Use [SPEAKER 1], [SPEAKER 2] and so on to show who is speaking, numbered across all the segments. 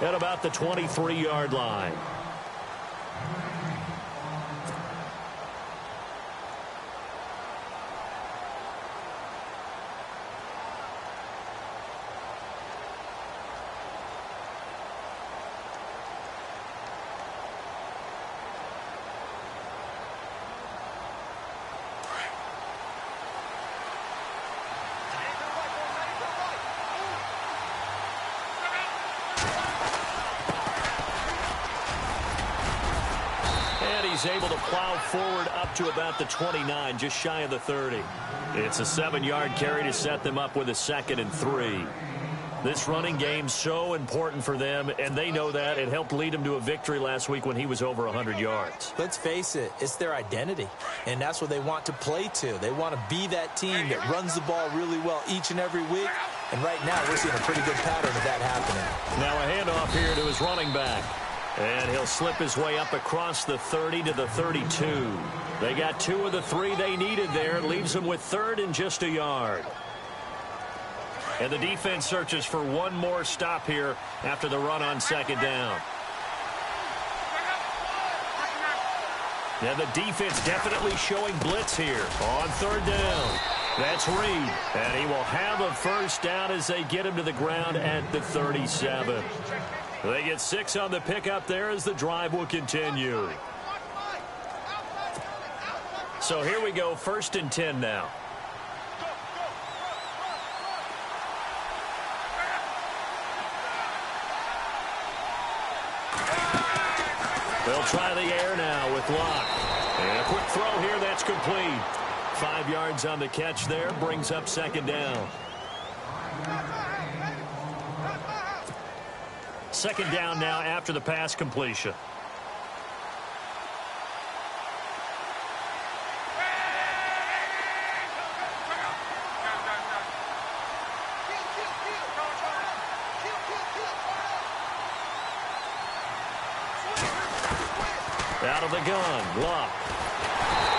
[SPEAKER 1] at about the 23-yard line. He's able to plow forward up to about the 29, just shy of the 30. It's a 7-yard carry to set them up with a 2nd and 3. This running game's so important for them, and they know that. It helped lead them to a victory last week when he was over 100 yards.
[SPEAKER 2] Let's face it, it's their identity, and that's what they want to play to. They want to be that team that runs the ball really well each and every week, and right now we're seeing a pretty good pattern of that happening.
[SPEAKER 1] Now a handoff here to his running back. And he'll slip his way up across the 30 to the 32. They got 2 of the 3 they needed there. It leaves them with 3rd and just a yard. And the defense searches for one more stop here after the run on 2nd down. Now the defense definitely showing blitz here on 3rd down. That's Reed. And he will have a 1st down as they get him to the ground at the 37. They get 6 on the pickup there as the drive will continue. So here we go, 1st and 10 now. They'll try the air now with Locke. And a quick throw here, that's complete. 5 yards on the catch there, brings up 2nd down. 2nd down now after the pass completion. Out of the gun, Locke.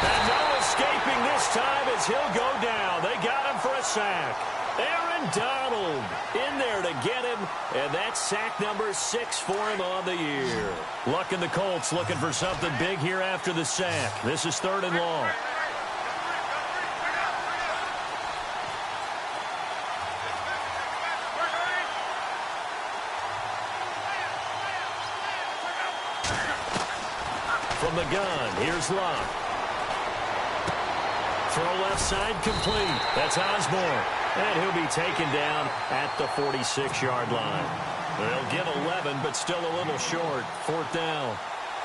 [SPEAKER 1] And no escaping this time as he'll go down. They got him for a sack. Aaron Donald in there to get him, and that's sack number 6 for him on the year. Luck and the Colts looking for something big here after the sack. This is 3rd and long. From the gun, here's Locke. Throw left side complete. That's Osborne. And he'll be taken down at the 46-yard line. They'll get 11, but still a little short. 4th down.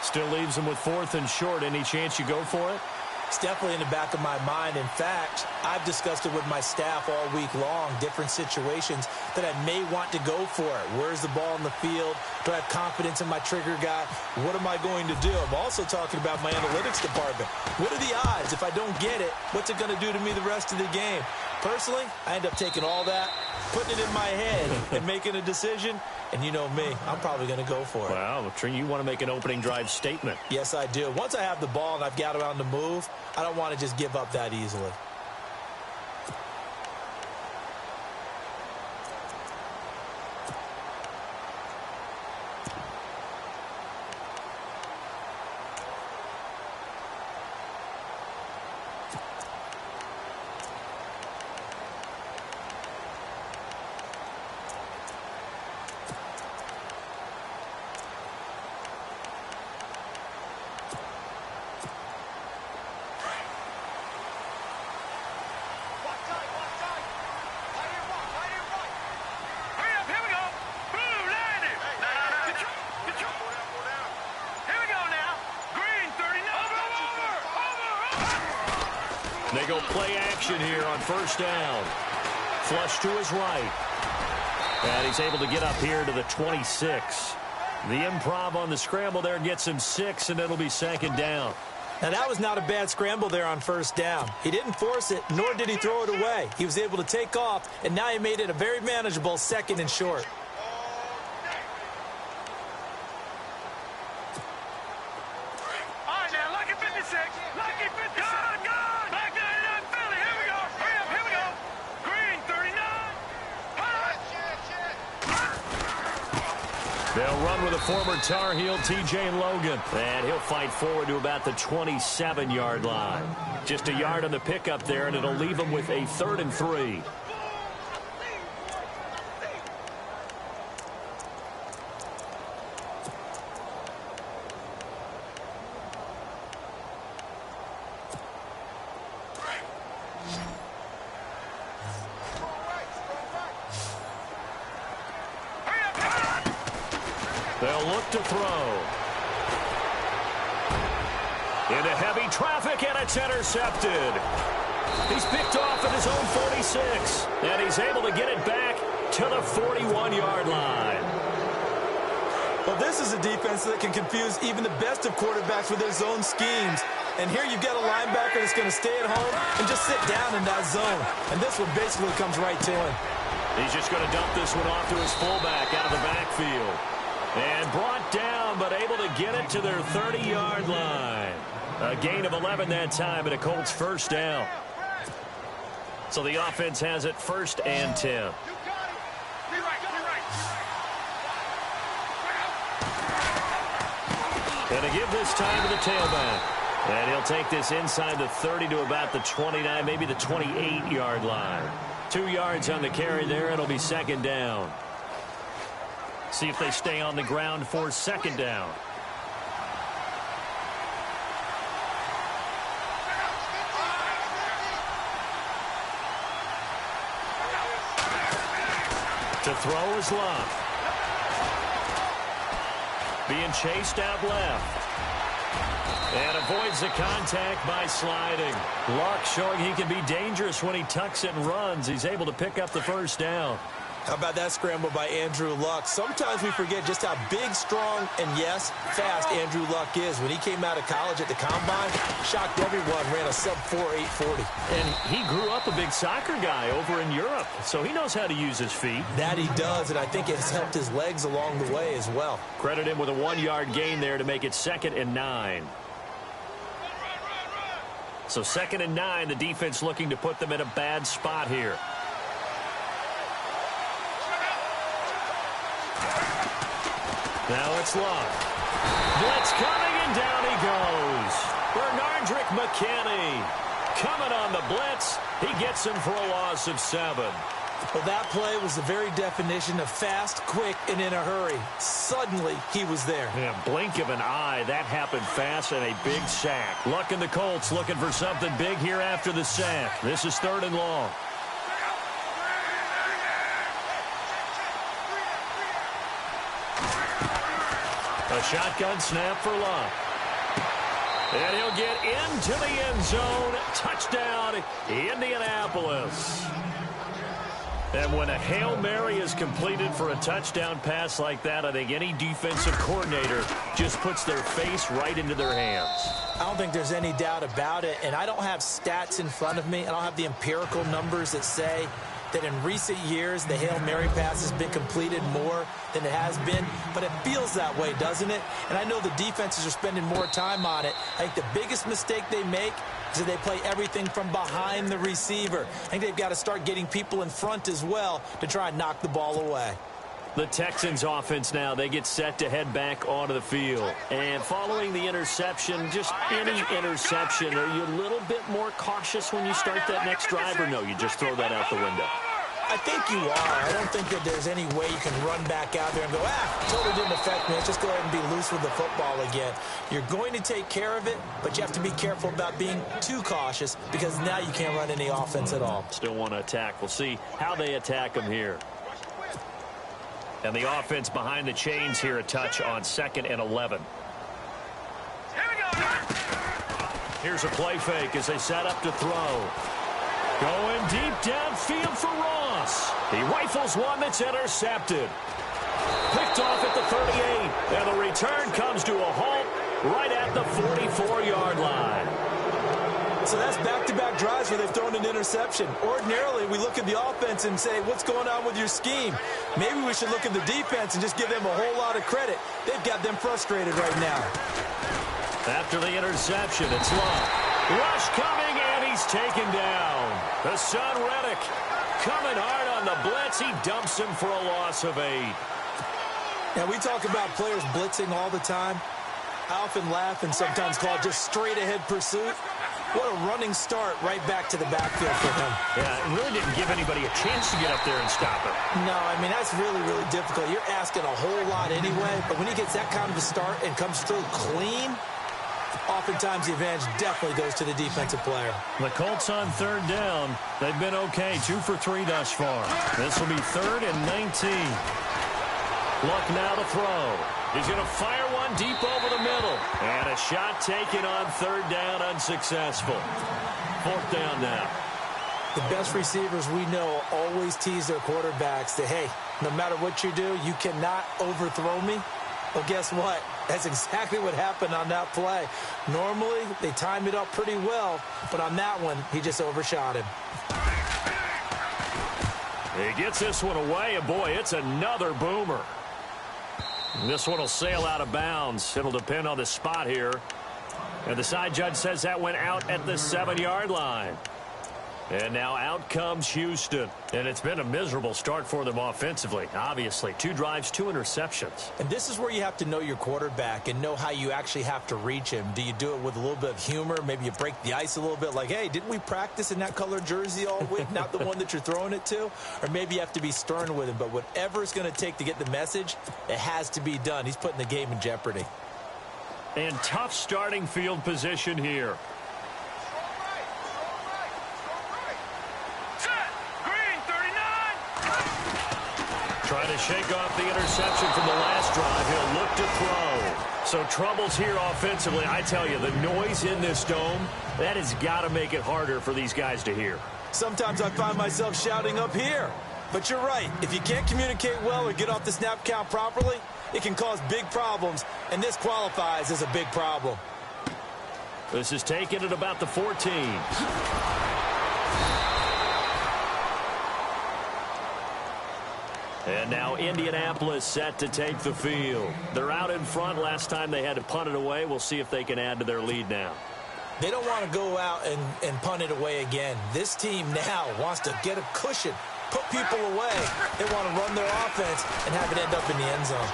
[SPEAKER 1] Still leaves them with 4th and short. Any chance you go for it?
[SPEAKER 2] It's definitely in the back of my mind. In fact, I've discussed it with my staff all week long, different situations that I may want to go for it. Where's the ball in the field? Do I have confidence in my trigger guy? What am I going to do? I'm also talking about my analytics department. What are the odds? If I don't get it, what's it going to do to me the rest of the game? Personally, I end up taking all that, putting it in my head, and making a decision. And you know me, I'm probably going to go for it.
[SPEAKER 1] Wow, you want to make an opening drive statement.
[SPEAKER 2] Yes, I do. Once I have the ball and I've got it on the move, I don't want to just give up that easily.
[SPEAKER 1] They go play action here on 1st down. Flush to his right. And he's able to get up here to the 26. The improv on the scramble there gets him 6, and it'll be 2nd down.
[SPEAKER 2] Now, that was not a bad scramble there on 1st down. He didn't force it, nor did he throw it away. He was able to take off, and now he made it a very manageable 2nd and short.
[SPEAKER 1] They'll run with a former Tar Heel, T.J. Logan. And he'll fight forward to about the 27-yard line. Just a yard on the pickup there, and it'll leave him with a 3rd and 3. They'll look to throw. Into heavy traffic, and it's intercepted. He's picked off at his own 46, and he's able to get it back to the 41-yard line.
[SPEAKER 2] Well, this is a defense that can confuse even the best of quarterbacks with their zone schemes. And here you've got a linebacker that's going to stay at home and just sit down in that zone. And this one basically comes right to him.
[SPEAKER 1] He's just going to dump this one off to his fullback out of the backfield. And brought down, but able to get it to their 30-yard line. A gain of 11 that time, and a Colts first down. So the offense has it 1st and 10. And to give this time to the tailback. And he'll take this inside the 30 to about the 29, maybe the 28-yard line. 2 yards on the carry there. It'll be 2nd down. See if they stay on the ground for 2nd down. To throw is Luck. Being chased out left. And avoids the contact by sliding. Luck showing he can be dangerous when he tucks it and runs. He's able to pick up the 1st down.
[SPEAKER 2] How about that scramble by Andrew Luck? Sometimes we forget just how big, strong, and, yes, fast Andrew Luck is. When he came out of college at the Combine, shocked everyone, ran a sub-4 840.
[SPEAKER 1] And he grew up a big soccer guy over in Europe, so he knows how to use his feet.
[SPEAKER 2] That he does, and I think it's helped his legs along the way as well.
[SPEAKER 1] Credit him with a 1-yard gain there to make it 2nd and 9. So 2nd and 9, the defense looking to put them in a bad spot here. Now it's Luck. Blitz coming, and down he goes. Bernardrick McKinney coming on the blitz. He gets him for a loss of 7.
[SPEAKER 2] Well, that play was the very definition of fast, quick, and in a hurry. Suddenly, he was there.
[SPEAKER 1] Yeah, blink of an eye. That happened fast, and a big sack. Luck and the Colts looking for something big here after the sack. This is 3rd and long. A shotgun snap for Luck. And he'll get into the end zone. Touchdown, Indianapolis. And when a Hail Mary is completed for a touchdown pass like that, I think any defensive coordinator just puts their face right into their hands.
[SPEAKER 2] I don't think there's any doubt about it, and I don't have stats in front of me. I don't have the empirical numbers that say that in recent years the Hail Mary pass has been completed more than it has been, but it feels that way, doesn't it? And I know the defenses are spending more time on it. I think the biggest mistake they make is that they play everything from behind the receiver. I think they've got to start getting people in front as well to try and knock the ball away.
[SPEAKER 1] The Texans offense now, they get set to head back onto the field. And following the interception, just any interception, are you a little bit more cautious when you start that next drive, or no, you just throw that out the window?
[SPEAKER 2] I think you are. I don't think that there's any way you can run back out there and go, totally didn't affect me. Let's just go ahead and be loose with the football again. You're going to take care of it, but you have to be careful about being too cautious because now you can't run any offense at all.
[SPEAKER 1] Still want to attack. We'll see how they attack them here. And the offense behind the chains here, a touch on 2nd and 11. Here's a play fake as they set up to throw. Going deep downfield for Ross. He rifles one that's intercepted. Picked off at the 38. And the return comes to a halt right at the 44-yard line.
[SPEAKER 2] So that's back-to-back drives where they've thrown an interception. Ordinarily, we look at the offense and say, what's going on with your scheme? Maybe we should look at the defense and just give them a whole lot of credit. They've got them frustrated right now.
[SPEAKER 1] After the interception, it's Luck. Rush coming, and he's taken down. The son, Reddick, coming hard on the blitz. He dumps him for a loss of 8.
[SPEAKER 2] Now, we talk about players blitzing all the time. I often laugh and sometimes call it just straight-ahead pursuit. What a running start right back to the backfield for him.
[SPEAKER 1] Yeah, it really didn't give anybody a chance to get up there and stop him.
[SPEAKER 2] No, I mean, that's really, really difficult. You're asking a whole lot anyway, but when he gets that kind of a start and comes through clean, oftentimes the advantage definitely goes to the defensive player.
[SPEAKER 1] The Colts on third down. They've been okay, 2 for 3 thus far. This will be 3rd and 19. Luck now to throw. He's going to fire one deep over the middle. And a shot taken on 3rd down, unsuccessful. 4th down now.
[SPEAKER 2] The best receivers we know always tease their quarterbacks that, hey, no matter what you do, you cannot overthrow me. Well, guess what? That's exactly what happened on that play. Normally, they time it up pretty well, but on that one, he just overshot him.
[SPEAKER 1] He gets this one away, and boy, it's another boomer. This one will sail out of bounds. It'll depend on the spot here. And the side judge says that went out at the 7-yard line. And now out comes Houston. And it's been a miserable start for them offensively, obviously. 2 drives, 2 interceptions.
[SPEAKER 2] And this is where you have to know your quarterback and know how you actually have to reach him. Do you do it with a little bit of humor? Maybe you break the ice a little bit like, hey, didn't we practice in that colored jersey all week, not the one that you're throwing it to? Or maybe you have to be stern with him. But whatever it's going to take to get the message, it has to be done. He's putting the game in jeopardy.
[SPEAKER 1] And tough starting field position here. Trying to shake off the interception from the last drive. He'll look to throw. So troubles here offensively. I tell you, the noise in this dome, that has got to make it harder for these guys to hear.
[SPEAKER 2] Sometimes I find myself shouting up here. But you're right. If you can't communicate well or get off the snap count properly, it can cause big problems, and this qualifies as a big problem.
[SPEAKER 1] This is taken at about the 14. And now Indianapolis set to take the field. They're out in front. Last time they had to punt it away. We'll see if they can add to their lead now.
[SPEAKER 2] They don't want to go out and punt it away again. This team now wants to get a cushion, put people away. They want to run their offense and have it end up in the end zone.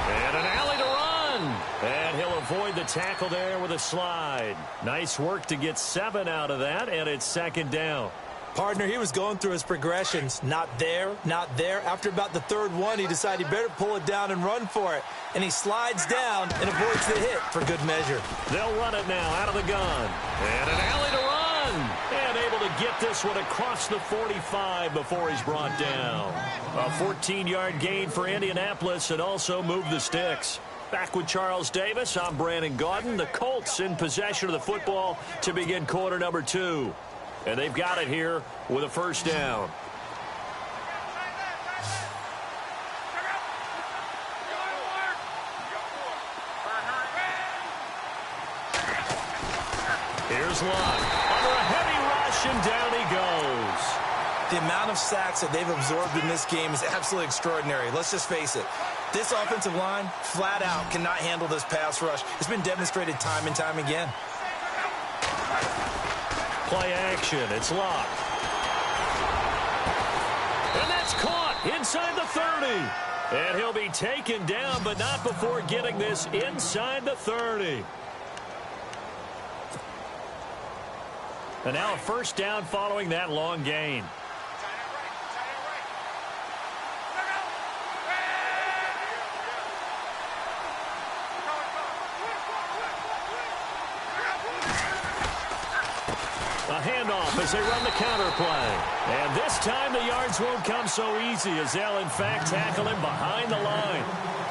[SPEAKER 1] And an alley to run. And he'll avoid the tackle there with a slide. Nice work to get 7 out of that, and it's 2nd down.
[SPEAKER 2] Partner, he was going through his progressions. Not there, not there. After about the 3rd one, he decided he better pull it down and run for it. And he slides down and avoids the hit for good measure.
[SPEAKER 1] They'll run it now out of the gun. And an alley to run. And able to get this one across the 45 before he's brought down. A 14-yard gain for Indianapolis and also move the sticks. Back with Charles Davis, I'm Brandon Gaudin. The Colts in possession of the football to begin quarter number 2. And they've got it here with a 1st down. Here's Luck. Under a heavy rush, and down he goes.
[SPEAKER 2] The amount of sacks that they've absorbed in this game is absolutely extraordinary. Let's just face it. This offensive line, flat out, cannot handle this pass rush. It's been demonstrated time and time again.
[SPEAKER 1] Play action. It's Luck. And that's caught inside the 30. And he'll be taken down, but not before getting this inside the 30. And now a 1st down following that long gain. A handoff as they run the counter play. And this time the yards won't come so easy as they'll, in fact, tackle him behind the line.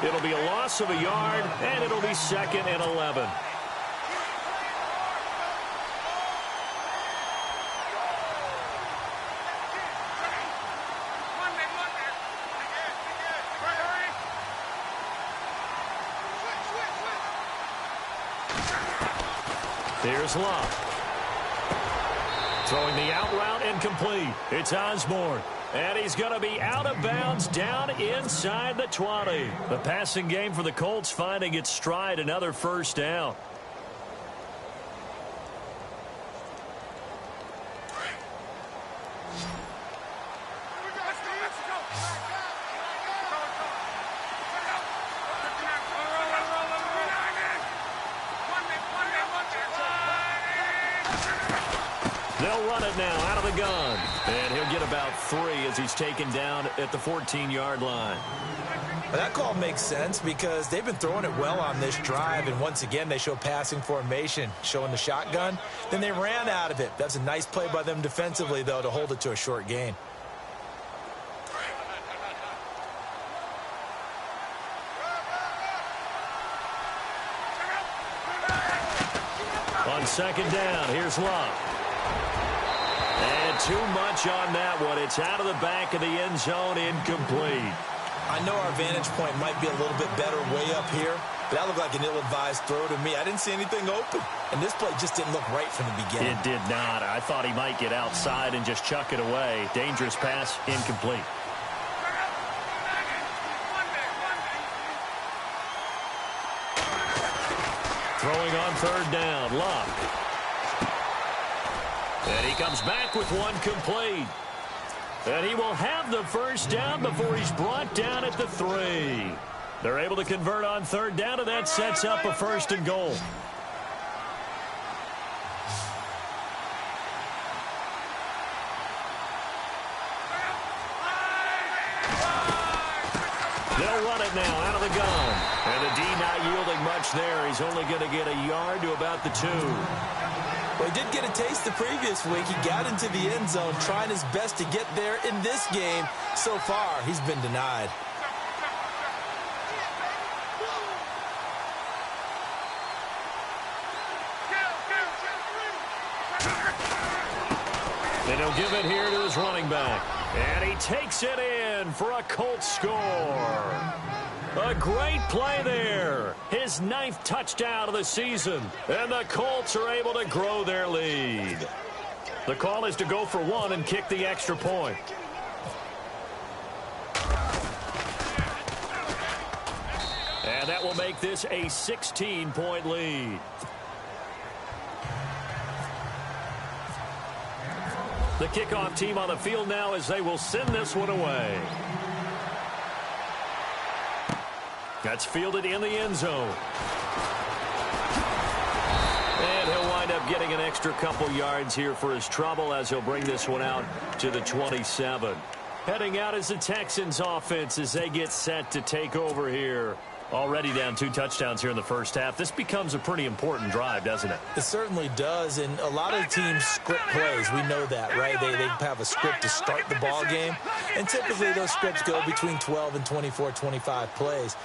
[SPEAKER 1] It'll be a loss of a yard, and it'll be 2nd and 11. Here's Luck. Throwing the out route incomplete. It's Osborne. And he's going to be out of bounds down inside the 20. The passing game for the Colts finding its stride. Another 1st down. They'll run it now out of the gun. And he'll get about 3 as he's taken down at the 14-yard line.
[SPEAKER 2] That call makes sense because they've been throwing it well on this drive, and once again they show passing formation, showing the shotgun. Then they ran out of it. That's a nice play by them defensively, though, to hold it to a short gain.
[SPEAKER 1] On second down, here's Love. And too much on that one. It's out of the back of the end zone, incomplete.
[SPEAKER 2] I know our vantage point might be a little bit better way up here, but that looked like an ill-advised throw to me. I didn't see anything open, and this play just didn't look right from the beginning.
[SPEAKER 1] It did not. I thought he might get outside and just chuck it away. Dangerous pass, incomplete. Throwing on third down, Luck. And he comes back with one complete. And he will have the first down before he's brought down at the 3. They're able to convert on third down, and that sets up a first and goal. They'll run it now out of the gun. And the D not yielding much there. He's only going to get a yard to about the 2.
[SPEAKER 2] Well, he did get a taste the previous week. He got into the end zone trying his best to get there in this game. So far, he's been denied.
[SPEAKER 1] And he'll give it here to his running back. And he takes it in for a Colts score. A great play there. His 9th touchdown of the season. And the Colts are able to grow their lead. The call is to go for 1 and kick the extra point. And that will make this a 16-point lead. The kickoff team on the field now as they will send this one away. That's fielded in the end zone. And he'll wind up getting an extra couple yards here for his trouble as he'll bring this one out to the 27. Heading out is the Texans offense as they get set to take over here. Already down 2 touchdowns here in the first half. This becomes a pretty important drive, doesn't it?
[SPEAKER 2] It certainly does, and a lot of teams script plays. We know that, right? They have a script to start the ball game, and typically those scripts go between 12 and 24, 25 plays.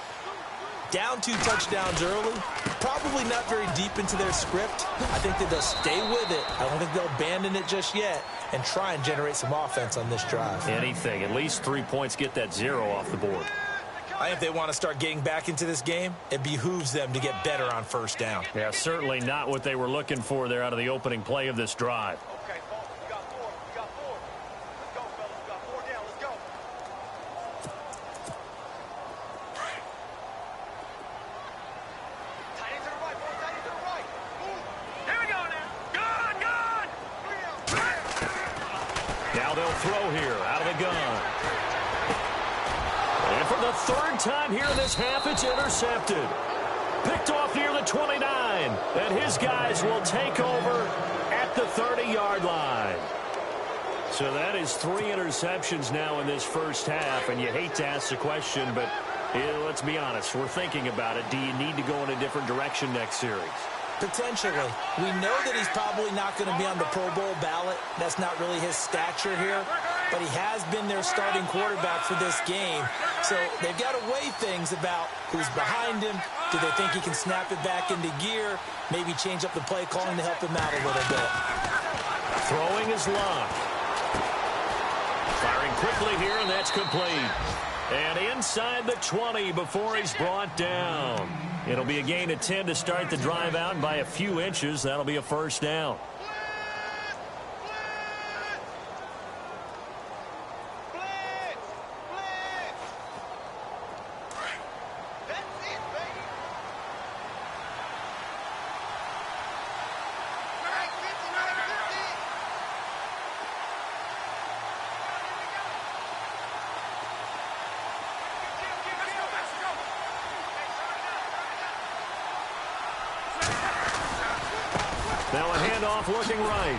[SPEAKER 2] Down 2 touchdowns early, probably not very deep into their script. I think that they'll stay with it. I don't think they'll abandon it just yet and try and generate some offense on this drive.
[SPEAKER 1] Anything. At least 3 points, get that 0 off the board.
[SPEAKER 2] I think if they want to start getting back into this game, it behooves them to get better on first down.
[SPEAKER 1] Yeah, certainly not what they were looking for there out of the opening play of this drive.
[SPEAKER 3] Okay, folks, we got 4. We got 4. Let's go, fellas. We got 4 down. Let's go. Tight end to the right, boys. Tight end to the right. Move. Here we go now. Good, good.
[SPEAKER 1] Now they'll throw here out of the gun. And for the 3rd time here in this half, it's intercepted. Picked off near the 29. And his guys will take over at the 30-yard line. So that is 3 interceptions now in this first half. And you hate to ask the question, but let's be honest. We're thinking about it. Do you need to go in a different direction next series?
[SPEAKER 2] Potentially. We know that he's probably not going to be on the Pro Bowl ballot. That's not really his stature here. But he has been their starting quarterback for this game. So they've got to weigh things about who's behind him. Do they think he can snap it back into gear? Maybe change up the play calling to help him out a little bit.
[SPEAKER 1] Throwing is Luck. Firing quickly here, and that's complete. And inside the 20 before he's brought down. It'll be a gain of 10 to start the drive out, and by a few inches, that'll be a first down. Now a handoff looking right.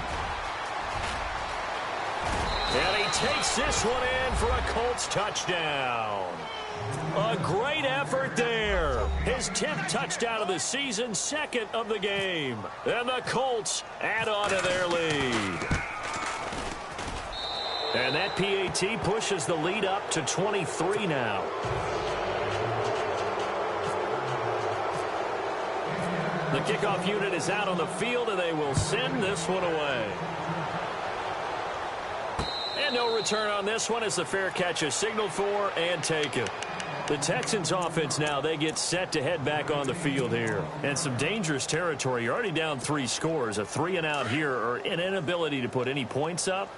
[SPEAKER 1] And he takes this one in for a Colts touchdown. A great effort there. His 10th touchdown of the season, 2nd of the game. And the Colts add on to their lead. And that PAT pushes the lead up to 23 now. The kickoff unit is out on the field, and they will send this one away. And no return on this one as the fair catch is signaled for and taken. The Texans offense now, they get set to head back on the field here. And some dangerous territory. You're already down 3 scores. A 3-and-out here or an inability to put any points up.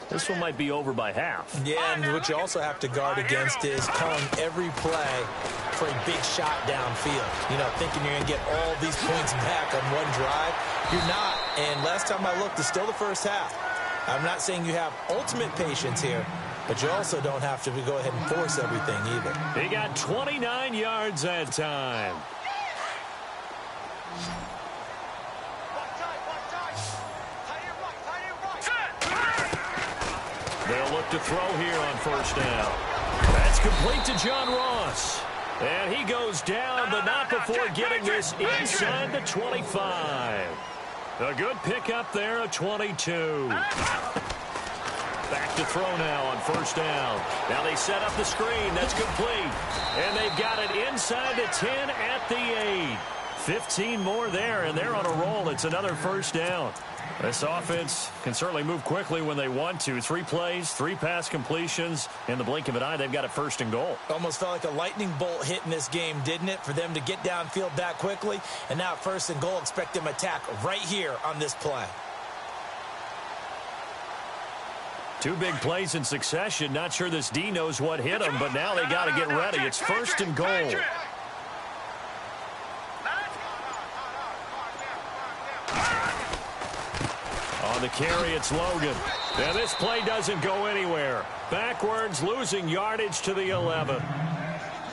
[SPEAKER 1] This one might be over by half.
[SPEAKER 2] Yeah, and what you also have to guard against is calling every play for a big shot downfield. You know, thinking you're going to get all these points back on one drive. You're not. And last time I looked, it's still the first half. I'm not saying you have ultimate patience here, but you also don't have to go ahead and force everything either.
[SPEAKER 1] He got 29 yards that time. They'll look to throw here on first down. That's complete to John Ross. And he goes down, but not before getting this inside the 25. A good pickup there at 22. Back to throw now on first down. Now they set up the screen. That's complete. And they've got it inside the 10 at the 8. 15 more there, and they're on a roll. It's another first down. This offense can certainly move quickly when they want to. 3 plays, 3 pass completions. In the blink of an eye, they've got it first and goal.
[SPEAKER 2] Almost felt like a lightning bolt hit in this game, didn't it? For them to get downfield that quickly. And now first and goal, expect them to attack right here on this play.
[SPEAKER 1] 2 big plays in succession. Not sure this D knows what hit them, but now they got to get ready. It's first and goal. On the carry, it's Logan. Now this play doesn't go anywhere. Backwards, losing yardage to the 11.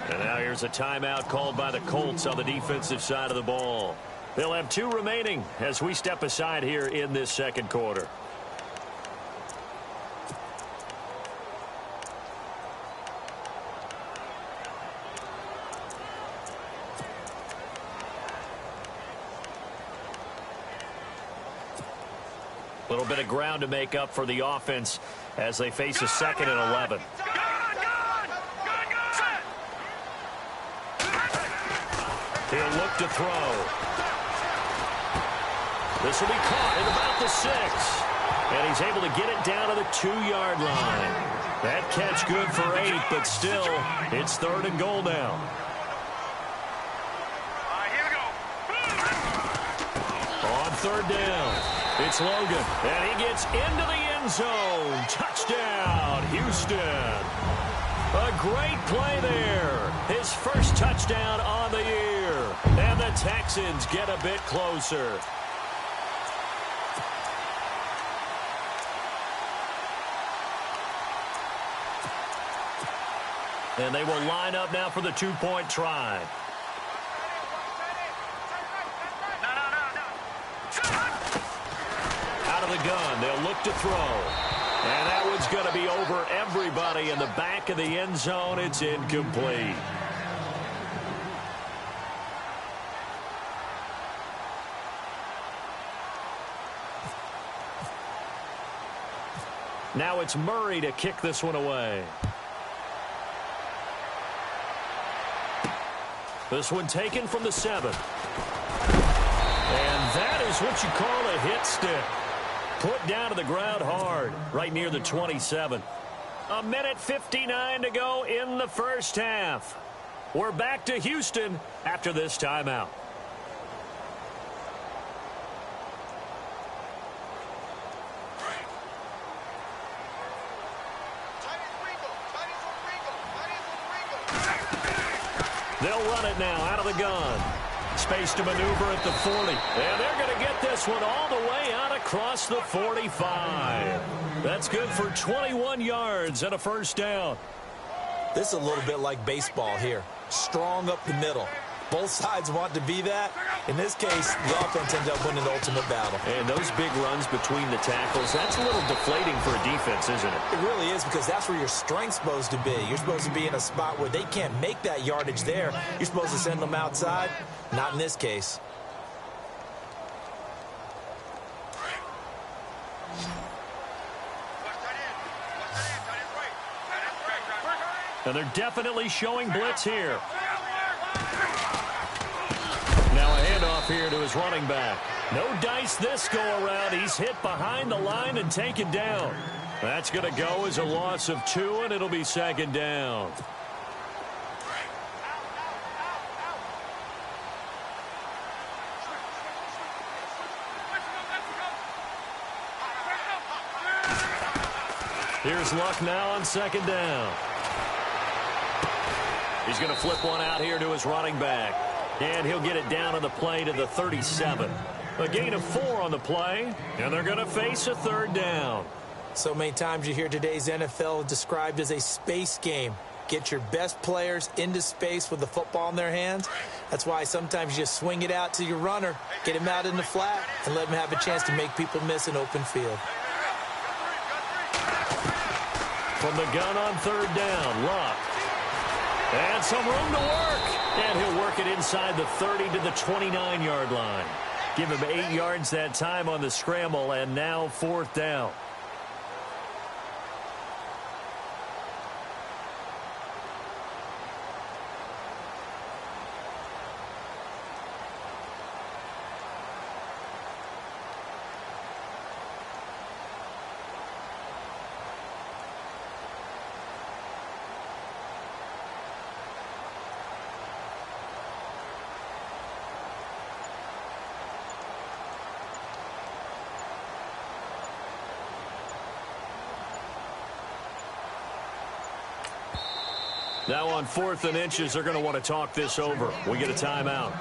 [SPEAKER 1] And now here's a timeout called by the Colts on the defensive side of the ball. They'll have 2 remaining as we step aside here in this second quarter. A little bit of ground to make up for the offense as they face a 2nd and 11. He'll look to throw. This will be caught at about the 6. And he's able to get it down to the 2-yard line. That catch good for 8, but still, it's 3rd and goal now. On 3rd down. It's Logan, and he gets into the end zone. Touchdown, Houston. A great play there. His first touchdown on the year. And the Texans get a bit closer. And they will line up now for the 2-point try. The gun. They'll look to throw. And that one's going to be over everybody in the back of the end zone. It's incomplete. Now it's Murray to kick this one away. This one taken from the 7. And that is what you call a hit stick. Put down to the ground hard, right near the 27. 1:59 to go in the first half. We're back to Houston after this timeout. They'll run it now out of the gun. Space to maneuver at the 40. And they're going to get this one all the way out across the 45. That's good for 21 yards and a first down.
[SPEAKER 2] This is a little bit like baseball here. Strong up the middle. Both sides want to be that. In this case, the offense ends up winning the ultimate battle.
[SPEAKER 1] And those big runs between the tackles, that's a little deflating for a defense, isn't it?
[SPEAKER 2] It really is, because that's where your strength's supposed to be. You're supposed to be in a spot where they can't make that yardage there. You're supposed to send them outside. Not in this case.
[SPEAKER 1] And they're definitely showing blitz here. Now a handoff here to his running back. No dice this go-around. He's hit behind the line and taken down. That's going to go as a loss of 2, and it'll be second down. Here's Luck now on second down. He's going to flip one out here to his running back. And he'll get it down on the play to the 37. A gain of 4 on the play, and they're going to face a third down.
[SPEAKER 2] So many times you hear today's NFL described as a space game. Get your best players into space with the football in their hands. That's why sometimes you just swing it out to your runner, get him out in the flat, and let him have a chance to make people miss an open field.
[SPEAKER 1] From the gun on third down, Luck. And some room to work. And he'll work it inside the 30 to the 29-yard line. Give him 8 yards that time on the scramble, and now fourth down. Now on 4th and inches, they're going to want to talk this over. We get a timeout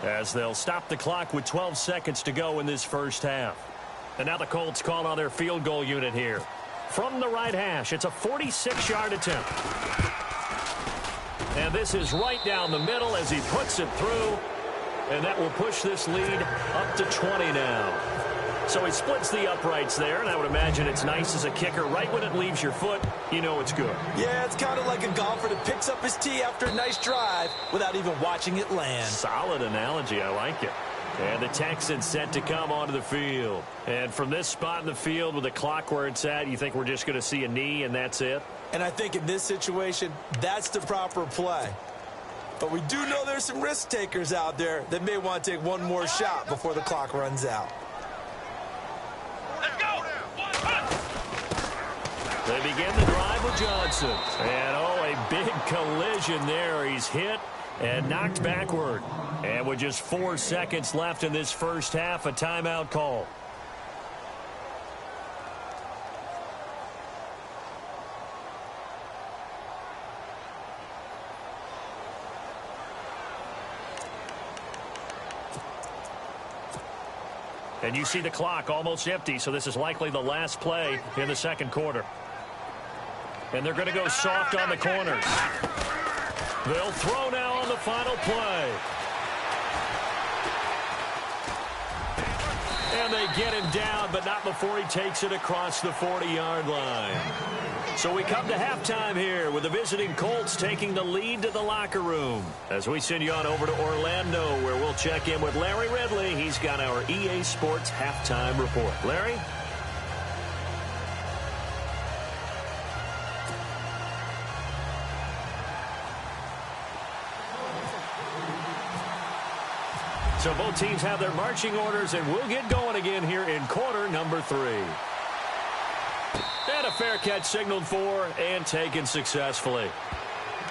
[SPEAKER 1] as they'll stop the clock with 12 seconds to go in this first half. And now the Colts call on their field goal unit here. From the right hash, it's a 46-yard attempt. And this is right down the middle as he puts it through. And that will push this lead up to 20 now. So he splits the uprights there, and I would imagine it's nice as a kicker. Right when it leaves your foot, you know it's good.
[SPEAKER 2] Yeah, it's kind of like a golfer that picks up his tee after a nice drive without even watching it land.
[SPEAKER 1] Solid analogy. I like it. And the Texans set to come onto the field. And from this spot in the field with the clock where it's at, you think we're just going to see a knee and that's it?
[SPEAKER 2] And I think in this situation, that's the proper play. But we do know there's some risk takers out there that may want to take one more shot before the clock runs out.
[SPEAKER 1] They begin the drive with Johnson. And, oh, a big collision there. He's hit and knocked backward. And with just 4 seconds left in this first half, a timeout call. And you see the clock almost empty, so this is likely the last play in the second quarter. And they're going to go soft on the corners. They'll throw now on the final play. And they get him down, but not before he takes it across the 40-yard line. So we come to halftime here with the visiting Colts taking the lead to the locker room. As we send you on over to Orlando, where we'll check in with Larry Ridley. He's got our EA Sports halftime report. Larry? So both teams have their marching orders, and we'll get going again here in quarter number 3. And a fair catch signaled for and taken successfully.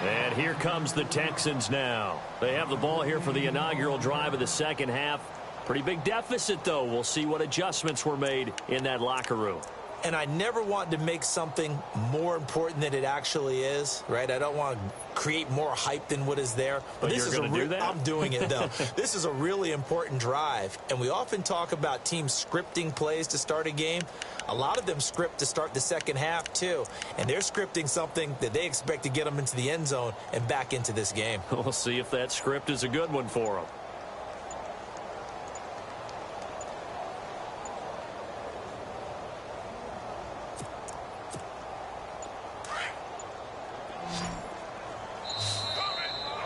[SPEAKER 1] And here comes the Texans now. They have the ball here for the inaugural drive of the second half. Pretty big deficit, though. We'll see what adjustments were made in that locker room.
[SPEAKER 2] and I never want to make something more important than it actually is, right? I don't want to create more hype than what is there.
[SPEAKER 1] But this you're going to do that?
[SPEAKER 2] I'm doing it, though. This is a really important drive, and we often talk about teams scripting plays to start a game. A lot of them script to start the second half, too, and they're scripting something that they expect to get them into the end zone and back into this game.
[SPEAKER 1] We'll see if that script is a good one for them.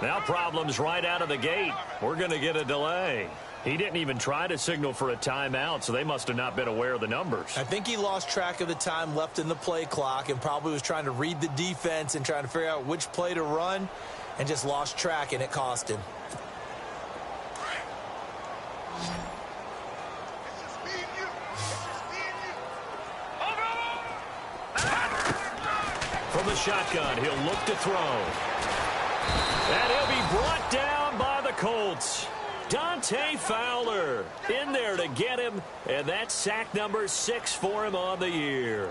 [SPEAKER 1] Now problems right out of the gate. We're going to get a delay. He didn't even try to signal for a timeout, so they must have not been aware of the numbers.
[SPEAKER 2] I think he lost track of the time left in the play clock and probably was trying to read the defense and trying to figure out which play to run and just lost track, and it cost him.
[SPEAKER 1] From the shotgun, he'll look to throw. And he'll be brought down by the Colts. Dante Fowler in there to get him, and that's sack number 6 for him on the year.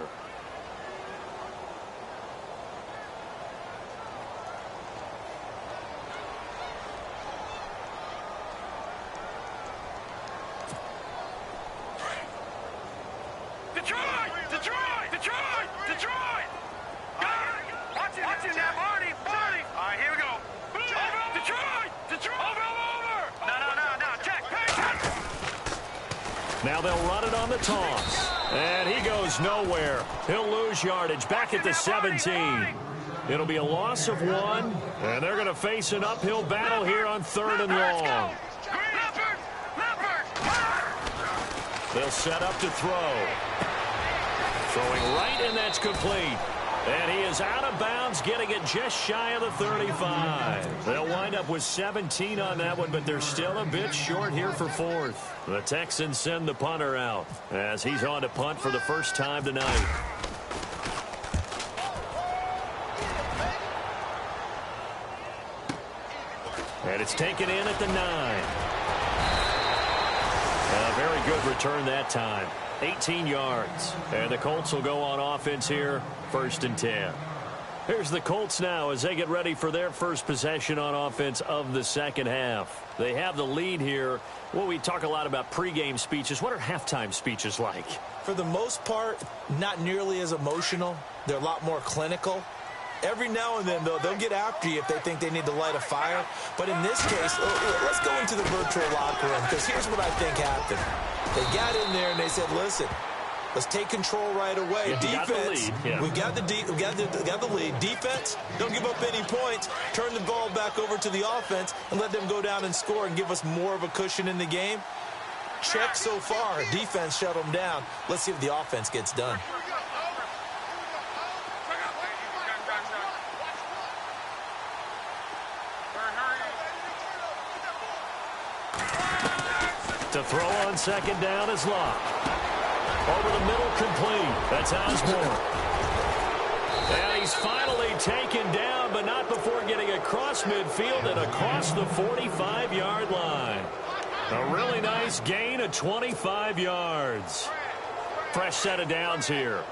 [SPEAKER 3] Detroit! Detroit! Detroit! Detroit! Watch it now, Barney! Barney! All right, here we go. Detroit! Detroit! Over! No, check!
[SPEAKER 1] Now they'll run it on the toss. And he goes nowhere. He'll lose yardage back at the 17. It'll be a loss of 1, and they're going to face an uphill battle here on 3rd and long. They'll set up to throw. Throwing right, and that's complete. And he is out of bounds, getting it just shy of the 35. They'll wind up with 17 on that one, but they're still a bit short here for 4th. The Texans send the punter out as he's on to punt for the first time tonight. And it's taken in at the 9. A very good return that time. 18 yards. And the Colts will go on offense here, 1st and 10. Here's the Colts now as they get ready for their first possession on offense of the second half. They have the lead here. Well, we talk a lot about pregame speeches. What are halftime speeches like?
[SPEAKER 2] For the most part, not nearly as emotional. They're a lot more clinical. Every now and then, though, they'll get after you if they think they need to light a fire. But in this case, let's go into the virtual locker room, because here's what I think happened. They got in there and they said, listen, let's take control right away.
[SPEAKER 1] Yeah,
[SPEAKER 2] defense, we got the lead. Defense, don't give up any points. Turn the ball back over to the offense and let them go down and score and give us more of a cushion in the game. Check so far. Defense shut them down. Let's see if the offense gets done.
[SPEAKER 1] To throw on second down is Locke. Over the middle, complete. That's Osborne. And he's finally taken down, but not before getting across midfield and across the 45-yard line. A really nice gain of 25 yards. Fresh set of downs here.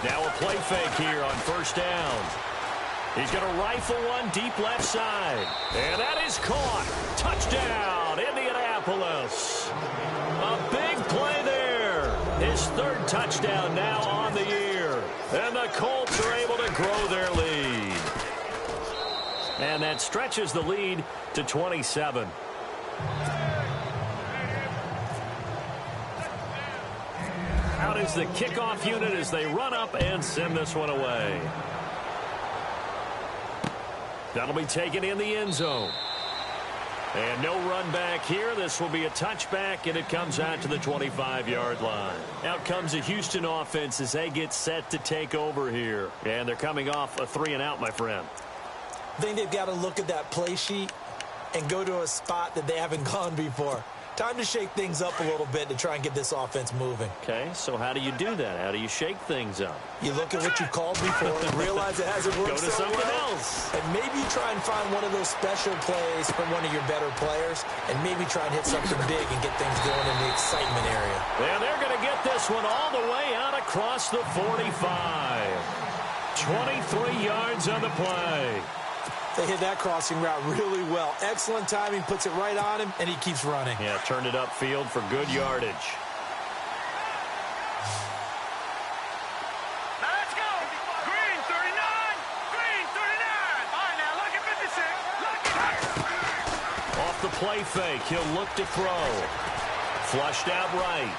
[SPEAKER 1] Now a play fake here on 1st down. He's going to rifle one deep left side. And that is caught. Touchdown, Indianapolis. A big play there. His 3rd touchdown now on the year. And the Colts are able to grow their lead. And that stretches the lead to 27. Out is the kickoff unit as they run up and send this one away. That'll be taken in the end zone. And no run back here. This will be a touchback, and it comes out to the 25-yard line. Out comes the Houston offense as they get set to take over here. And they're coming off a 3-and-out, my friend.
[SPEAKER 2] I think they've got to look at that play sheet and go to a spot that they haven't gone before. Time to shake things up a little bit to try and get this offense moving.
[SPEAKER 1] Okay, so how do you do that? How do you shake things up?
[SPEAKER 2] You look at what you've called before and realize it hasn't worked.
[SPEAKER 1] Go to something else.
[SPEAKER 2] And maybe you try and find one of those special plays from one of your better players, and maybe try and hit something big and get things going in the excitement area.
[SPEAKER 1] Yeah, they're going to get this one all the way out across the 45. 23 yards on the play.
[SPEAKER 2] They hit that crossing route really well. Excellent timing, puts it right on him, and he keeps running.
[SPEAKER 1] Yeah, turned it upfield for good yardage.
[SPEAKER 3] Now let's go. Green 39. Green 39. All right, now look at 56. Look at
[SPEAKER 1] Off the play fake, he'll look to throw. Flushed out right.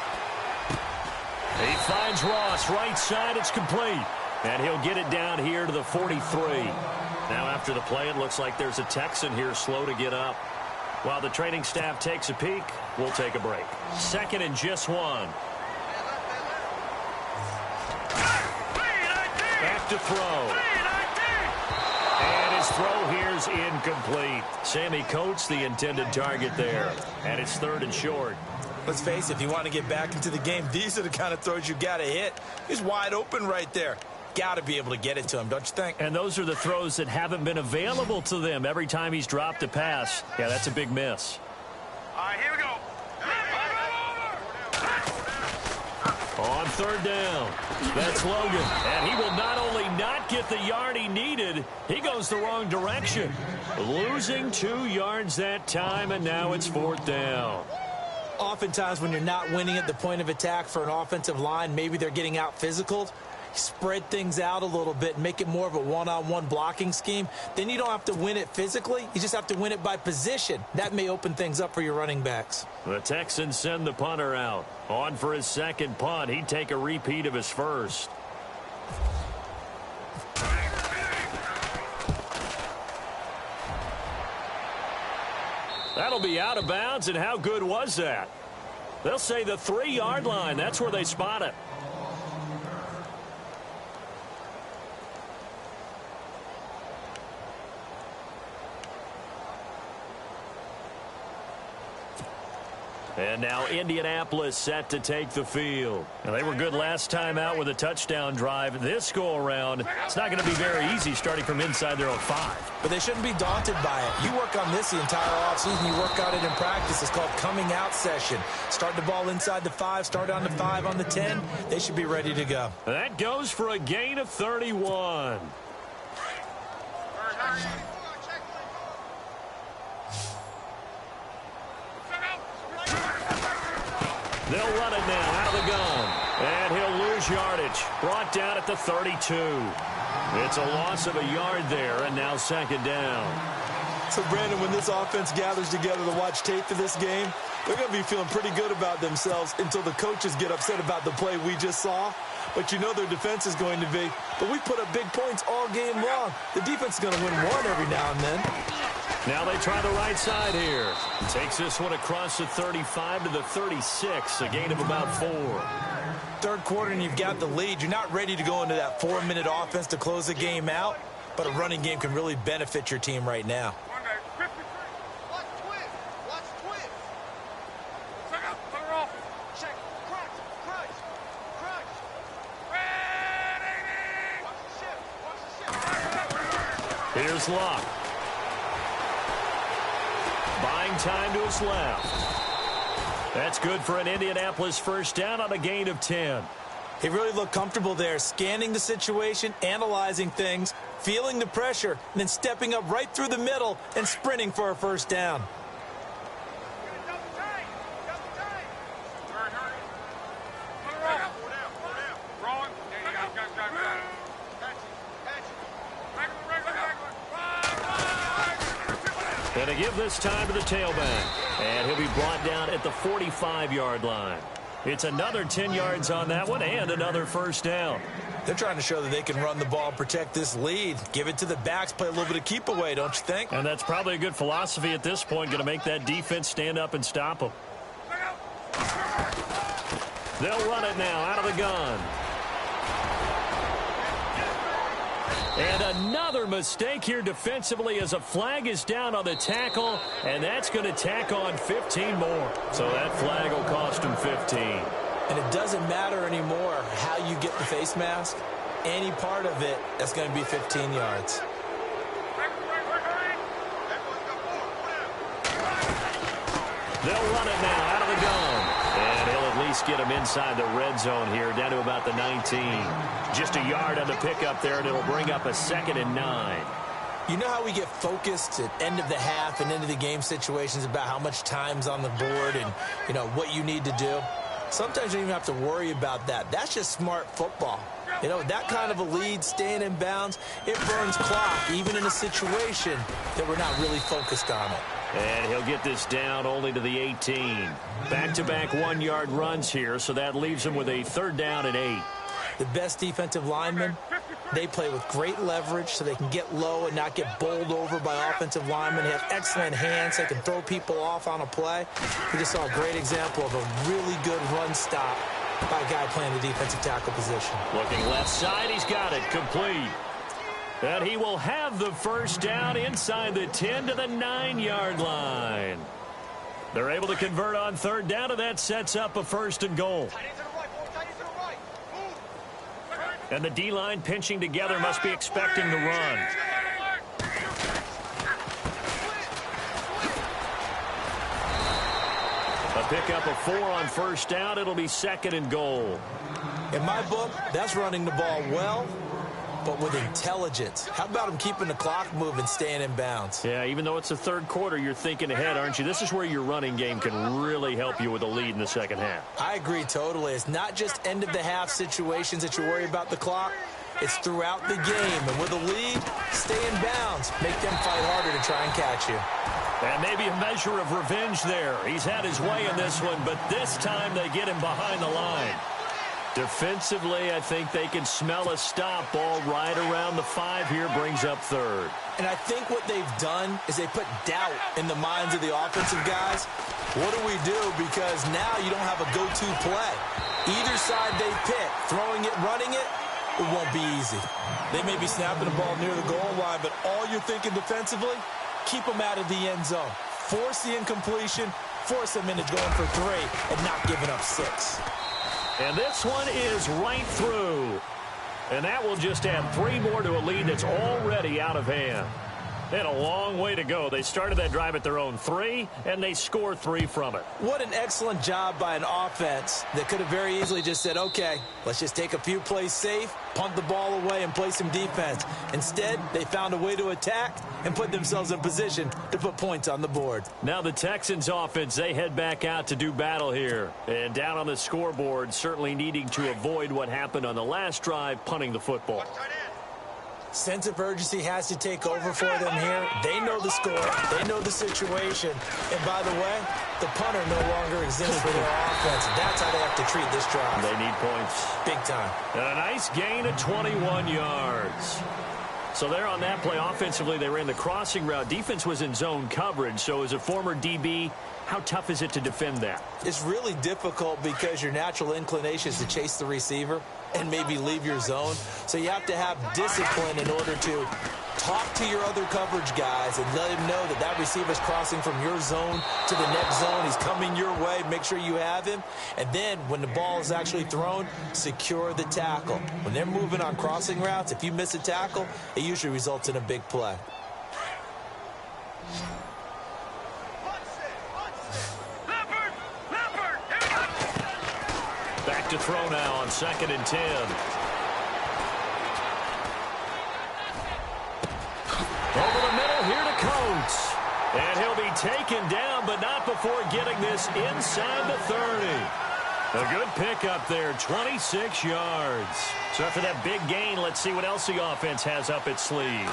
[SPEAKER 1] He finds Ross, right side, it's complete. And he'll get it down here to the 43. Now after the play, it looks like there's a Texan here slow to get up. While the training staff takes a peek, we'll take a break. Second and just one. Back to throw. And his throw here's incomplete. Sammy Coates, the intended target there. And it's third and short.
[SPEAKER 2] Let's face it, if you want to get back into the game, these are the kind of throws you got to hit. He's wide open right there. Got to be able to get it to him, don't you think?
[SPEAKER 1] And those are the throws that haven't been available to them every time he's dropped a pass. Yeah, that's a big miss.
[SPEAKER 3] All right, here we go.
[SPEAKER 1] On third down, that's Logan. And he will not only not get the yard he needed, he goes the wrong direction. Losing 2 yards that time, and now it's fourth down.
[SPEAKER 2] Oftentimes when you're not winning at the point of attack for an offensive line, maybe they're getting out physical. Spread things out a little bit and make it more of a one-on-one blocking scheme. Then you don't have to win it physically. You just have to win it by position. That may open things up for your running backs.
[SPEAKER 1] The Texans send the punter out. On for his second punt. He'd take a repeat of his first. That'll be out of bounds, and how good was that? They'll say the 3-yard line. That's where they spot it. And now Indianapolis set to take the field. Now, they were good last time out with a touchdown drive. This go-around, it's not going to be very easy starting from inside their own 5.
[SPEAKER 2] But they shouldn't be daunted by it. You work on this the entire offseason. You work on it in practice. It's called coming out session. Start the ball inside the 5, start on the 5, on the 10. They should be ready to go.
[SPEAKER 1] That goes for a gain of 31. They'll run it now out of the gun. And he'll lose yardage. Brought down at the 32. It's a loss of a yard there, and now second down.
[SPEAKER 2] So, Brandon, when this offense gathers together to watch tape for this game, they're going to be feeling pretty good about themselves until the coaches get upset about the play we just saw. But you know their defense is going to be. But we put up big points all game long. The defense is going to win one every now and then.
[SPEAKER 1] Now they try the right side here. Takes this one across the 35 to the 36, a gain of about 4.
[SPEAKER 2] Third quarter and you've got the lead. You're not ready to go into that 4-minute offense to close the game out, but a running game can really benefit your team right now.
[SPEAKER 1] Here's Locke. Buying time to his left. That's good for an Indianapolis first down on a gain of 10.
[SPEAKER 2] He really looked comfortable there, scanning the situation, analyzing things, feeling the pressure, and then stepping up right through the middle and sprinting for a first down.
[SPEAKER 1] And to give this time to the tailback. And he'll be brought down at the 45-yard line. It's another 10 yards on that one and another first down.
[SPEAKER 2] They're trying to show that they can run the ball, protect this lead. Give it to the backs, play a little bit of keep away, don't you think?
[SPEAKER 1] And that's probably a good philosophy at this point, going to make that defense stand up and stop them. They'll run it now out of the gun. And another mistake here defensively as a flag is down on the tackle, and that's going to tack on 15 more. So that flag will cost him 15.
[SPEAKER 2] And it doesn't matter anymore how you get the face mask. Any part of it, that's going to be 15 yards.
[SPEAKER 1] They'll run it now out of the gun. And he'll at least get him inside the red zone here, down to about the 19. Just a yard on the pickup there, and it'll bring up a 2nd and 9.
[SPEAKER 2] You know how we get focused at end of the half and end of the game situations about how much time's on the board and, you know, what you need to do? Sometimes you don't even have to worry about that. That's just smart football. You know, that kind of a lead, staying in bounds, it burns clock, even in a situation that we're not really focused on it.
[SPEAKER 1] And he'll get this down only to the 18. Back-to-back 1-yard runs here, so that leaves him with a 3rd down and 8.
[SPEAKER 2] The best defensive linemen, they play with great leverage so they can get low and not get bowled over by offensive linemen. They have excellent hands. They can throw people off on a play. We just saw a great example of a really good run stop by a guy playing the defensive tackle position.
[SPEAKER 1] Looking left side, he's got it, complete. And he will have the 1st down inside the 10 to the 9-yard line. They're able to convert on 3rd down, and that sets up a 1st and goal. And the D-line pinching together must be expecting the run. A pickup of 4 on 1st down. It'll be 2nd and goal.
[SPEAKER 2] In my book, that's running the ball well, but with intelligence. How about him keeping the clock moving, staying in bounds?
[SPEAKER 1] Yeah, even though it's the 3rd quarter, you're thinking ahead, aren't you? This is where your running game can really help you with a lead in the 2nd half.
[SPEAKER 2] I agree totally. It's not just end-of-the-half situations that you worry about the clock. It's throughout the game. And with a lead, stay in bounds. Make them fight harder to try and catch you.
[SPEAKER 1] And maybe a measure of revenge there. He's had his way in this one, but this time they get him behind the line. Defensively, I think they can smell a stop. Ball right around the 5 here, brings up 3rd.
[SPEAKER 2] And I think what they've done is they put doubt in the minds of the offensive guys. What do we do? Because now you don't have a go-to play. Either side they pick, throwing it, running it, it won't be easy. They may be snapping the ball near the goal line, but all you're thinking defensively, keep them out of the end zone. Force the incompletion, force them into going for 3 and not giving up 6.
[SPEAKER 1] And this one is right through. And that will just add 3 more to a lead that's already out of hand. They had a long way to go. They started that drive at their own 3, and they scored 3 from it.
[SPEAKER 2] What an excellent job by an offense that could have very easily just said, okay, let's just take a few plays safe, punt the ball away, and play some defense. Instead, they found a way to attack and put themselves in position to put points on the board.
[SPEAKER 1] Now the Texans offense, they head back out to do battle here. And down on the scoreboard, certainly needing to avoid what happened on the last drive, punting the football.
[SPEAKER 2] Sense of urgency has to take over for them here. They know the score. They know the situation. And by the way, the punter no longer exists for their offense. That's how they have to treat this drive.
[SPEAKER 1] They need points.
[SPEAKER 2] Big time.
[SPEAKER 1] And a nice gain of 21 yards. So there on that play, offensively, they ran the crossing route. Defense was in zone coverage. So as a former DB, how tough is it to defend that?
[SPEAKER 2] It's really difficult because your natural inclination is to chase the receiver and maybe leave your zone. So you have to have discipline in order to talk to your other coverage guys and let him know that that receiver's crossing from your zone to the next zone. He's coming your way. Make sure you have him. And then when the ball is actually thrown, secure the tackle. When they're moving on crossing routes, if you miss a tackle, it usually results in a big play.
[SPEAKER 1] Back to throw now on 2nd and 10. Over the middle here to Coates. And he'll be taken down, but not before getting this inside the 30. A good pickup there, 26 yards. So after that big gain, let's see what else the offense has up its sleeve.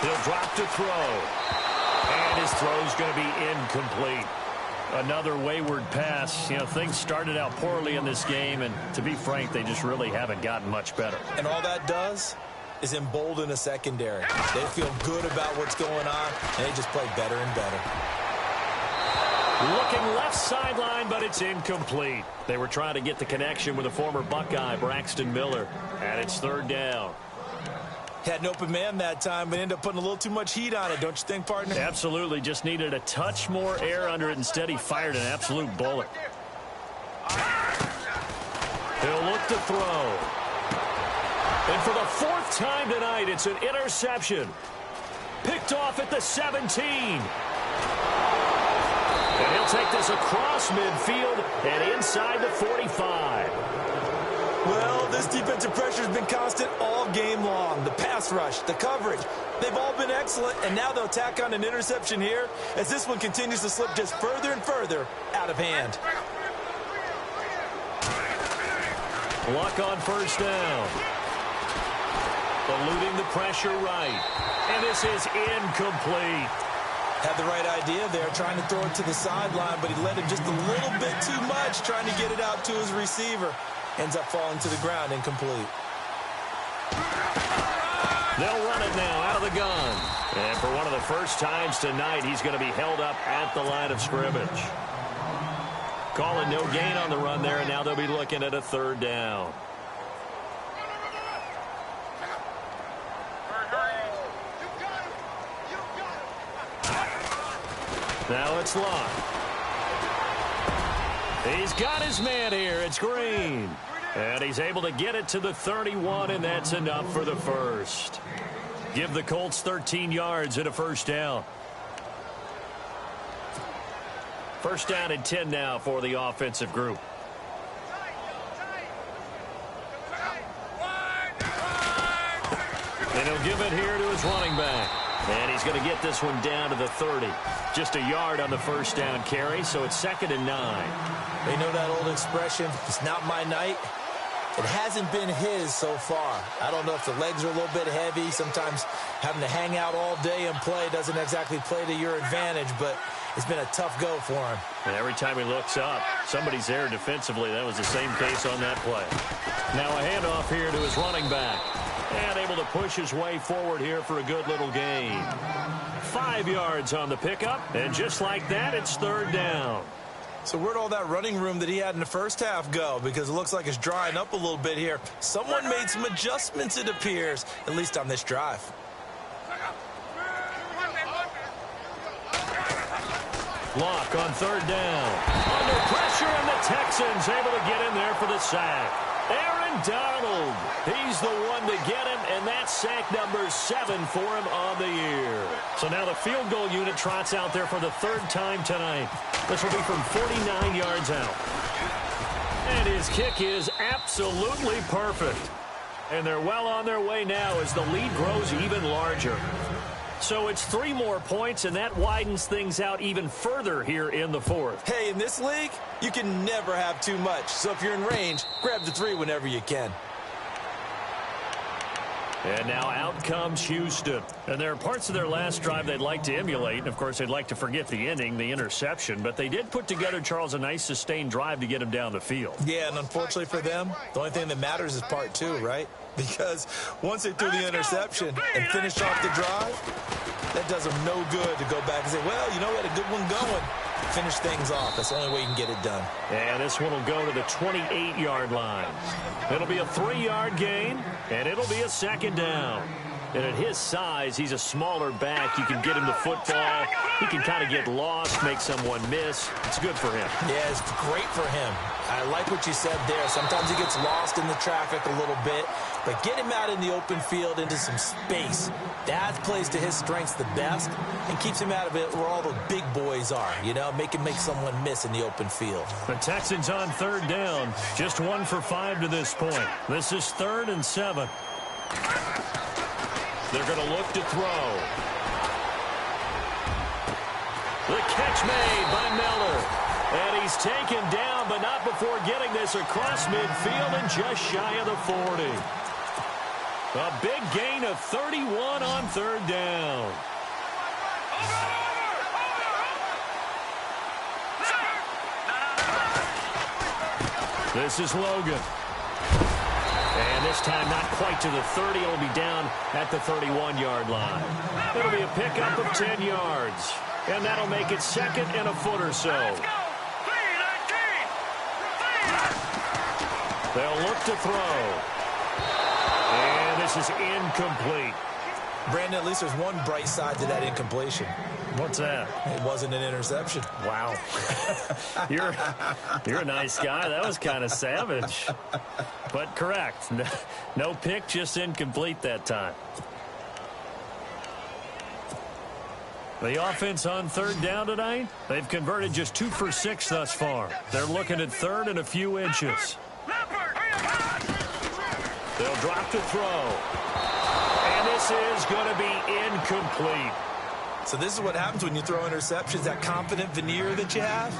[SPEAKER 1] He'll drop to throw. And his throw's going to be incomplete. Another wayward pass. You know, things started out poorly in this game, and to be frank, they just really haven't gotten much better.
[SPEAKER 2] And all that does is embolden a secondary. They feel good about what's going on, and they just play better and better.
[SPEAKER 1] Looking left sideline, but it's incomplete. They were trying to get the connection with a former Buckeye, Braxton Miller, and it's 3rd down.
[SPEAKER 2] Had an open man that time, but ended up putting a little too much heat on it, don't you think, partner?
[SPEAKER 1] Absolutely. Just needed a touch more air under it. Instead, he fired an absolute bullet. He'll look to throw. And for the 4th time tonight, it's an interception. Picked off at the 17. And he'll take this across midfield and inside the 45.
[SPEAKER 2] Well, this defensive pressure has been constant all game long. The pass rush, the coverage, they've all been excellent, and now they'll tack on an interception here as this one continues to slip just further and further out of hand.
[SPEAKER 1] Luck on first down. Eluding the pressure right. And this is incomplete.
[SPEAKER 2] Had the right idea there, trying to throw it to the sideline, but he let him just a little bit too much, trying to get it out to his receiver. Ends up falling to the ground, incomplete.
[SPEAKER 1] They'll run it now out of the gun. And for one of the first times tonight, he's going to be held up at the line of scrimmage. Calling no gain on the run there, and now they'll be looking at a 3rd down. Now it's Locke. He's got his man here. It's Green. And he's able to get it to the 31, and that's enough for the first. Give the Colts 13 yards and a first down. First down and 10 now for the offensive group. And he'll give it here to his running back. And he's going to get this one down to the 30. Just a yard on the first down carry, so it's 2nd and 9.
[SPEAKER 2] They know that old expression, it's not my night. It hasn't been his so far. I don't know if the legs are a little bit heavy. Sometimes having to hang out all day and play doesn't exactly play to your advantage, but it's been a tough go for him.
[SPEAKER 1] And every time he looks up, somebody's there defensively. That was the same case on that play. Now a handoff here to his running back. And able to push his way forward here for a good little gain. 5 yards on the pickup, and just like that, it's 3rd down.
[SPEAKER 2] So where'd all that running room that he had in the first half go? Because it looks like it's drying up a little bit here. Someone made some adjustments, it appears, at least on this drive.
[SPEAKER 1] Locke on 3rd down. Under pressure, and the Texans able to get in there for the sack. Aaron Donald, he's the one to get him, and that's sack number 7 for him on the year. So now the field goal unit trots out there for the 3rd time tonight. This will be from 49 yards out. And his kick is absolutely perfect. And they're well on their way now as the lead grows even larger. So it's 3 more points, and that widens things out even further here in the 4th.
[SPEAKER 2] Hey, in this league, you can never have too much. So if you're in range, grab the 3 whenever you can.
[SPEAKER 1] And now out comes Houston. And there are parts of their last drive they'd like to emulate. And, of course, they'd like to forget the ending, the interception. But they did put together, Charles, a nice sustained drive to get him down the field.
[SPEAKER 2] Yeah, and unfortunately for them, the only thing that matters is part 2, right? Because once they threw the interception and finished off the drive, that does them no good to go back and say, well, you know, we had a good one going. Finish things off. That's the only way you can get it done.
[SPEAKER 1] And this one will go to the 28-yard line. It'll be a 3-yard gain, and it'll be a 2nd down. And at his size, he's a smaller back. You can get him the football. He can kind of get lost, make someone miss. It's good for him.
[SPEAKER 2] Yeah, it's great for him. I like what you said there. Sometimes he gets lost in the traffic a little bit, but get him out in the open field into some space. That plays to his strengths the best and keeps him out of it where all the big boys are, you know, make someone miss in the open field.
[SPEAKER 1] The Texans on 3rd down, just 1 for 5 to this point. This is 3rd and 7. They're going to look to throw. The catch made by Miller. And he's taken down, but not before getting this across midfield and just shy of the 40. A big gain of 31 on 3rd down. This is Logan. And this time not quite to the 30. It'll be down at the 31-yard line. It'll be a pickup of 10 yards. And that'll make it 2nd and a foot or so. They'll look to throw. And this is incomplete.
[SPEAKER 2] Brandon, at least there's one bright side to that incompletion.
[SPEAKER 1] What's that?
[SPEAKER 2] It wasn't an interception.
[SPEAKER 1] Wow. You're a nice guy. That was kind of savage. But correct. No pick, just incomplete that time. The offense on third down tonight, they've converted just 2 for 6 thus far. They're looking at third and a few inches. They'll drop to throw. And this is going to be incomplete.
[SPEAKER 2] So this is what happens when you throw interceptions. That confident veneer that you have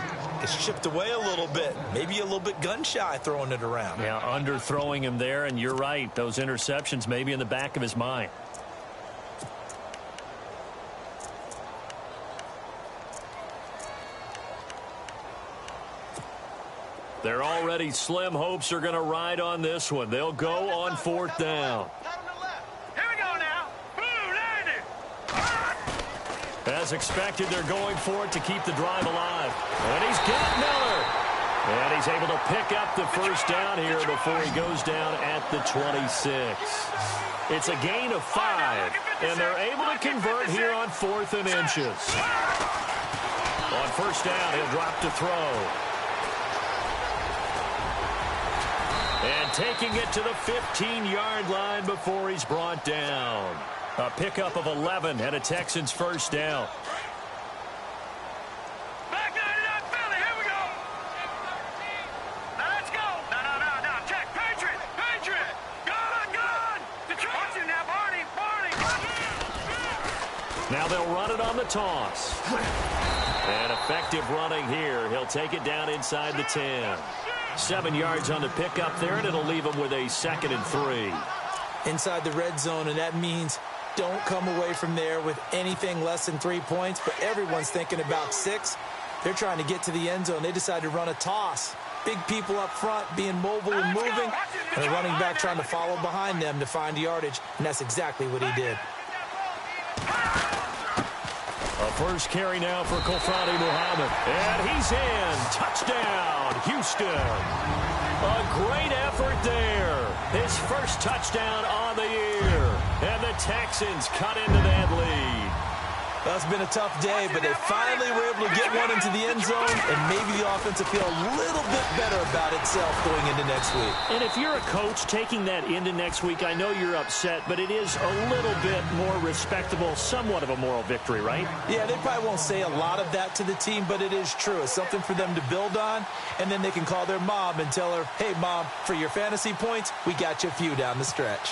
[SPEAKER 2] is chipped away a little bit. Maybe a little bit gun-shy throwing it around.
[SPEAKER 1] Yeah, underthrowing him there, and you're right. Those interceptions may be in the back of his mind. They're already slim hopes are going to ride on this one. They'll go on fourth down.
[SPEAKER 3] Here we go now. Boom, landed.
[SPEAKER 1] As expected, they're going for it to keep the drive alive. And he's got Miller. And he's able to pick up the first down here before he goes down at the 26. It's a gain of 5. And they're able to convert here on 4th and inches. On first down, he'll drop to throw. And taking it to the 15-yard line before he's brought down. A pickup of 11 and a Texans first down.
[SPEAKER 3] Back 99 Philly, here we go. Now let's go. No, check. Patriot. Gun. Detroit. Watch him now, Barney.
[SPEAKER 1] Now they'll run it on the toss. And effective running here. He'll take it down inside the 10. 7 yards on the pickup there, and it'll leave him with a 2nd and 3.
[SPEAKER 2] Inside the red zone, and that means don't come away from there with anything less than 3 points, but everyone's thinking about 6. They're trying to get to the end zone. They decide to run a toss. Big people up front being mobile and moving, and a running back trying to follow behind them to find yardage, and that's exactly what he did.
[SPEAKER 1] A first carry now for Kofrani Muhammad. And he's in. Touchdown, Houston. A great effort there. His first touchdown on the year. And the Texans cut into that lead.
[SPEAKER 2] Well, it's been a tough day, but they finally were able to get one into the end zone, and maybe the offense will feel a little bit better about itself going into next week.
[SPEAKER 1] And if you're a coach taking that into next week, I know you're upset, but it is a little bit more respectable, somewhat of a moral victory, right?
[SPEAKER 2] Yeah, they probably won't say a lot of that to the team, but it is true. It's something for them to build on, and then they can call their mom and tell her, hey, Mom, for your fantasy points, we got you a few down the stretch.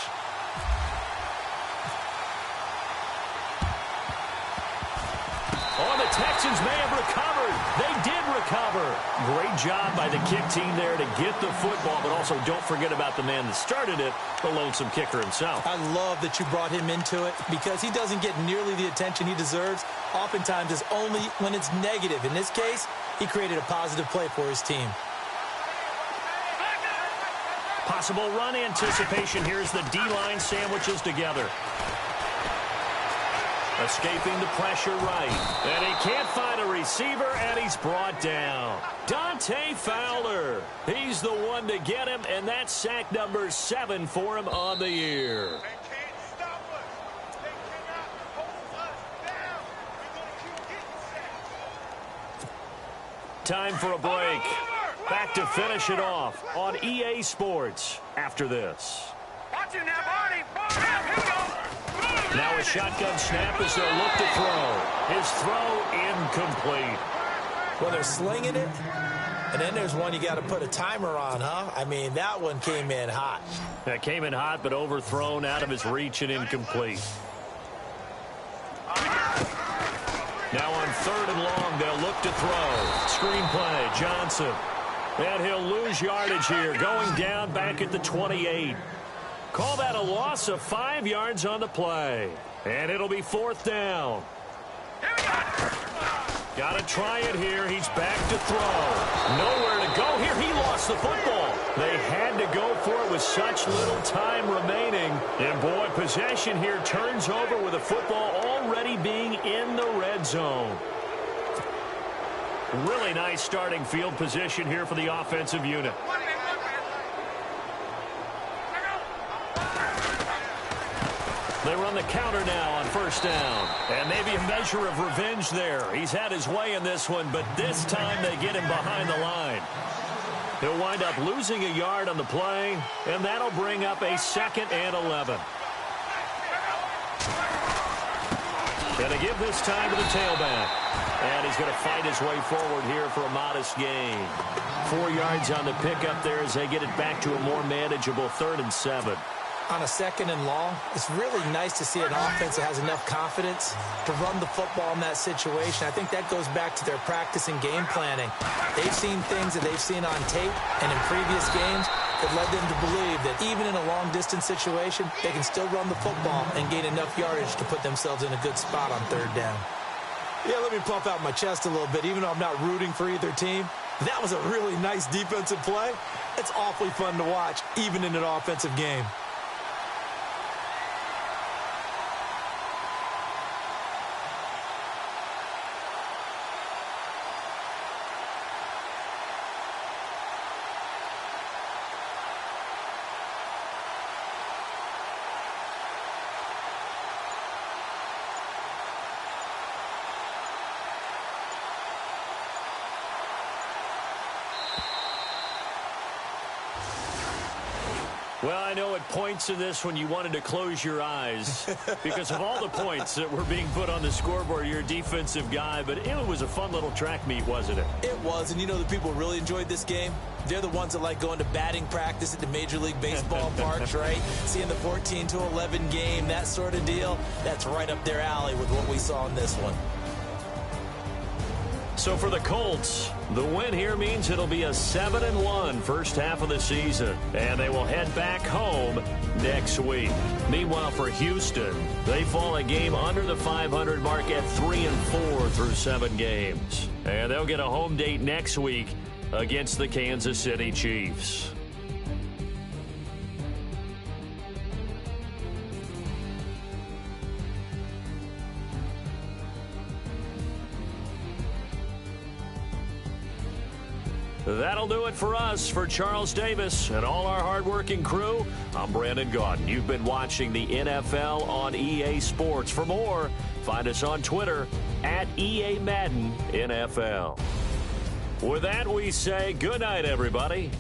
[SPEAKER 1] Oh, the Texans may have recovered. They did recover. Great job by the kick team there to get the football, but also don't forget about the man that started it, the lonesome kicker himself.
[SPEAKER 2] I love that you brought him into it because he doesn't get nearly the attention he deserves. Oftentimes it's only when it's negative. In this case, he created a positive play for his team.
[SPEAKER 1] Possible run anticipation here as the D-line sandwiches together. Escaping the pressure right. And he can't find a receiver, and he's brought down. Dante Fowler. He's the one to get him, and that's sack number 7 for him on the year. Time for a break. Back to finish it off on EA Sports after this.
[SPEAKER 3] Watch him now, Barney. Here we go.
[SPEAKER 1] Now a shotgun snap as they'll look to throw. His throw incomplete.
[SPEAKER 2] Well, they're slinging it, and then there's one you got to put a timer on, huh? I mean, that one came in hot.
[SPEAKER 1] That came in hot, but overthrown out of his reach and incomplete. Now on 3rd and long, they'll look to throw. Screen play, Johnson. And he'll lose yardage here, going down back at the 28. Call that a loss of 5 yards on the play. And it'll be 4th down. Got to try it here. He's back to throw. Nowhere to go here. He lost the football. They had to go for it with such little time remaining. And, boy, possession here turns over with the football already being in the red zone. Really nice starting field position here for the offensive unit. They run the counter now on first down. And maybe a measure of revenge there. He's had his way in this one, but this time they get him behind the line. He'll wind up losing a yard on the play, and that'll bring up a 2nd and 11. Going to give this time to the tailback. And he's going to fight his way forward here for a modest gain. 4 yards on the pickup there as they get it back to a more manageable 3rd and 7.
[SPEAKER 2] On a 2nd and long, it's really nice to see an offense that has enough confidence to run the football in that situation. I think that goes back to their practice and game planning. They've seen things that they've seen on tape and in previous games that led them to believe that even in a long-distance situation, they can still run the football and gain enough yardage to put themselves in a good spot on 3rd down. Yeah, let me puff out my chest a little bit, even though I'm not rooting for either team. That was a really nice defensive play. It's awfully fun to watch, even in an offensive game.
[SPEAKER 1] Well, I know at points in this when you wanted to close your eyes because of all the points that were being put on the scoreboard. You're a defensive guy, but it was a fun little track meet, wasn't it?
[SPEAKER 2] It was, and you know the people who really enjoyed this game? They're the ones that like going to batting practice at the Major League Baseball parks, right? Seeing the 14-11 game, that sort of deal. That's right up their alley with what we saw in this one.
[SPEAKER 1] So for the Colts, the win here means it'll be a 7-1 first half of the season, and they will head back home next week. Meanwhile, for Houston, they fall a game under the 500 mark at 3-4 through 7 games. And they'll get a home date next week against the Kansas City Chiefs. That'll do it for us. For Charles Davis and all our hardworking crew, I'm Brandon Gaudin. You've been watching the NFL on EA Sports. For more, find us on Twitter at EA Madden NFL. With that, we say good night, everybody.